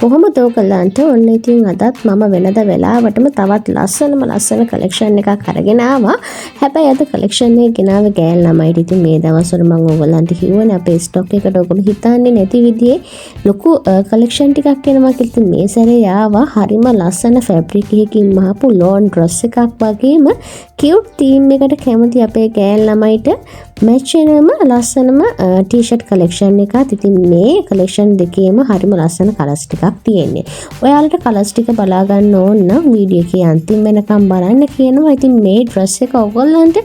කොහොමද ඔයගලන්ට ඔන්න ඉතින් අදත් මම වෙනද වෙලාවටම තවත් ලස්සන කලෙක්ෂන් එකක් අරගෙන ආවා. හැබැයි අද කලෙක්ෂන් එක ගෙනාවේ ගෑල් ළමයිට. ඉතින් මේ දවස්වල මම ඔයගලන්ට කිව්වනේ අපේ ස්ටොක් එකට ඔයගොල්ලෝ හිතන්නේ නැති විදිහේ ලොකු කලෙක්ෂන් ටිකක් එනවා කියලා. ඉතින් මේ සැරේ ආවා හරිම ලස්සන ෆැබ්‍රික් එකකින් මහපු ලෝන් ඩ්‍රෙස් එකක් වගේම කියුට් තීම් එකට කැමති අපේ ගෑල් ළමයිට මැච් වෙනම ලස්සනම ටී-ෂර්ට් කලෙක්ෂන් එකක්. ඉතින් මේ කලෙක්ෂන් දෙකේම හරිම ලස්සන කලර්ස් ටිකක් තියෙන්නේ. ඔයාලට කලර්ස් ටික බලා ගන්න ඕන නම් වීඩියෝ එකේ අන්තිම වෙනකම් බලන්න කියනවා. ඉතින් මේ ඩ්‍රෙස් එක ඔයගොල්ලන්ට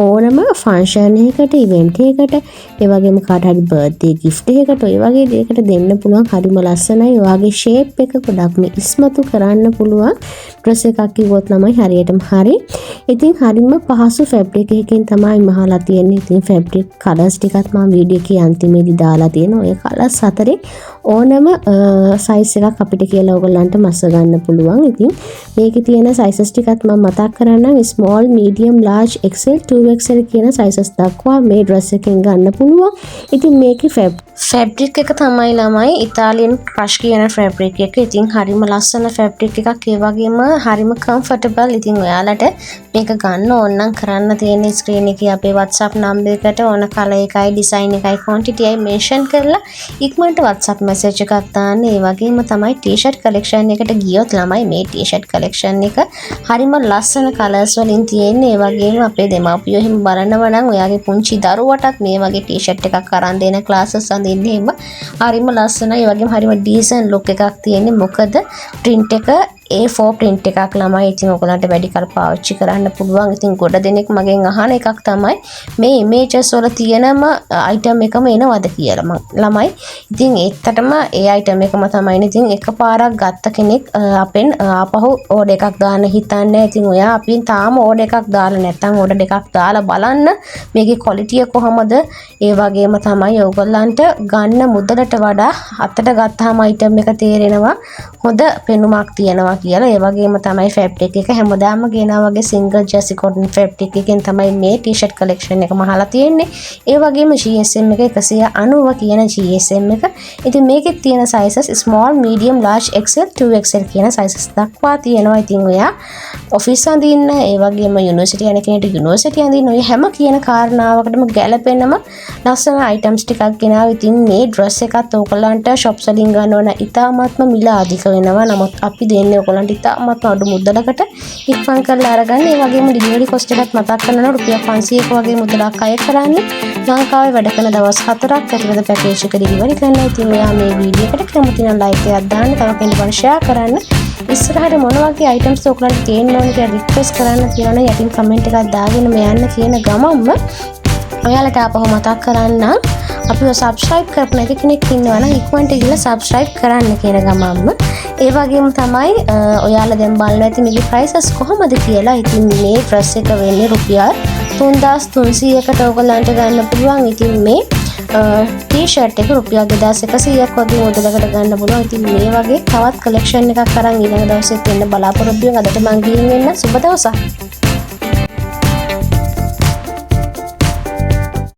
ඕනම ෆන්ක්ෂන් එකකට, ඉවෙන්ට් එකකට, ඒ වගේම කාට හරි බර්ත්ඩේ ගිෆ්ට් එකකට ඔය වගේ දෙයකට දෙන්න පුළුවන්. හරිම ලස්සනයි. ඔයාගේ ෂේප් එක ගොඩක්ම ඉස්මතු කරන්න පුළුවන් ඩ්‍රෙස් එකක් කිව්වොත් ළමයි හරියටම හරි. ඉතින් හරිම පහසු ෆැබ්‍රික් එකකින් තමයි මහලා තියෙන්නේ. ඉතින් ෆැබ්‍රික් කලර්ස් ටිකත් මම වීඩියෝ එකේ අන්තිමේදී දාලා තියෙනවා. ඔය කලර්ස් හතරේ ඕනම සයිස් එකක් අපිට කියලා ඔයගොල්ලන්ට මස්ස ගන්න පුළුවන්. ඉතින් මේකේ තියෙන සයිසස් ටිකත් මම මතක් කරන්නම්. Small, medium, large, XL, 2XL කියන සයිසස් දක්වා මේ ඩ්‍රෙස් එකෙන් ගන්න පුළුවන්. ඉතින් මේකේ ෆැබ්‍රික් එක තමයි ළමයි ඉතාලියන් ක්‍රෂ් කියන ෆැබ්‍රික් එක. ඉතින් හරිම ලස්සන ෆැබ්‍රික් එකක්. ඒ වගේම හරිම කම්ෆර්ටබල්. ඉතින් ඔයාලට මේක ගන්න ඕන නම් කරන්න තියෙන ස්ක්‍රීන් එකේ අපේ WhatsApp නම්බර් එකට ඕන කලර් එකයි, ඩිසයින් එකයි, ක්වොන්ටිටි එකයි මෙන්ෂන් කරලා ඉක්මනට WhatsApp මැසේජ් එකක් දාන්න. ඒ වගේම තමයි ටී-ෂර්ට් කලෙක්ෂන් එකට ගියොත් ළමයි මේ ටී-ෂර්ට් කලෙක්ෂන් එක හරිම ලස්සන කලර්ස් වලින් තියෙන්නේ. ඒ වගේම අපේ දෙමාපියෝ එහෙම බලනවා නම් ඔයාගේ පුංචි දරුවටත් මේ වගේ ටී-ෂර්ට් එකක් අරන් දෙන ක්ලාසස් අඳින්නේ එහෙම හරිම ලස්සනයි. ඒ වගේම හරිම ඩීසන්ට් ලුක් එකක් තියෙන්නේ. මොකද print එක A4 print එකක් ළමයි. ඉතින් ඔයගලන්ට වැඩි කල් පාවිච්චි කරන්න පුළුවන්. ඉතින් ගොඩ දෙනෙක් මගෙන් අහන එකක් තමයි මේ images වල තියෙනම item එකම එනවද කියලා ළමයි. ඉතින් ඇත්තටම ඒ item එකම තමයි. ඉතින් එකපාරක් ගත්ත කෙනෙක් අපෙන් ආපහු order එකක් දාන්න හිතන්නේ. ඉතින් ඔයා අපින් තාම order එකක් දාලා නැත්නම් order එකක් දාලා බලන්න මේකේ quality එක කොහමද. ඒ වගේම තමයි ඔයගලන්ට ගන්න මුදලට වඩා අතට ගත්තාම item එක තේරෙනවා හොඳ පෙනුමක් තියෙනවා කියලා. ඒ වගේම තමයි ෆැබ්‍රික් එක හැමදාම ගෙනා වගේ සිංගල් ජර්සි කොටන් ෆැබ්‍රික් එකෙන් තමයි මේ ටී-ෂර්ට් කලෙක්ෂන් එක මහලා තියෙන්නේ. ඒ වගේම GSM එක 190 කියන GSM එක. ඉතින් මේකෙත් තියෙන sizes small, medium, large, XL, 2XL කියන sizes දක්වා තියෙනවා. ඉතින් ඔයා ඔෆිස් අඳින්න, ඒ වගේම යුනිවර්සිටි යන කෙනෙක්ට යුනිවර්සිටි අඳින්න ඔය හැම කියන කාරණාවකටම ගැලපෙනම ලස්සන items ටිකක් ගෙනාවා. ඉතින් මේ dress එකත් ඔයගලන්ට shops වලින් ගන්නවන ඉතාමත්ම මිල අධික වෙනවා. නමුත් අපි දෙන්නේ ඔයගලන්ට ඉතාමත්ම අඩු මුදලකට ඉක්මන් කරලා අරගන්න. ඒ වගේම ඩිලිවරි කොස්ට් එකත් මතක් කරනවා රුපියල් 500ක වගේ මුදලක් අය කරන්නේ. ලංකාවේ වැඩ කරන දවස් 4ක් ඇතුළත පැකේජ් එක ඩිලිවරි කරනවා. ඉතින් ඔයා මේ වීඩියෝ එකට කැමති නම් ලයික් එකක් දාන්න, තව කෙනෙකුට ෂෙයා කරන්න. ඉස්සරහට මොන වගේ items ඔයගලන්ට තියෙන්න ඕන කියලා රික්වෙස්ට් කරන්න තියෙනවා. යටින් කමෙන්ට් එකක් දාගෙන මෙයන්න කියන ගමන්ම ඔයාලට ආපහු මතක් කරන්න අපිව subscribe කරපු නැති කෙනෙක් ඉන්නවා නම් ඉක්මනට ගිහලා subscribe කරන්න කියන ගමන්ම. ඒ වගේම තමයි ඔයාලා දැන් බලන්න ඇති මේකේ prices කොහොමද කියලා. ඉතින් මේ dress එක වෙන්නේ රුපියල් 3300කට ඔයගලන්ට ගන්න පුළුවන්. ඉතින් මේ ටී-ෂර්ට් එක රුපියල් 2100ක් වගේ මුදලකට ගන්න පුළුවන්. ඉතින් මේ වගේ තවත් collection එකක් අරන් ඊළඟ දවසෙත් එන්න බලාපොරොත්තු වෙන. අදට මම ගිහින් එන්න. සුබ දවසක්.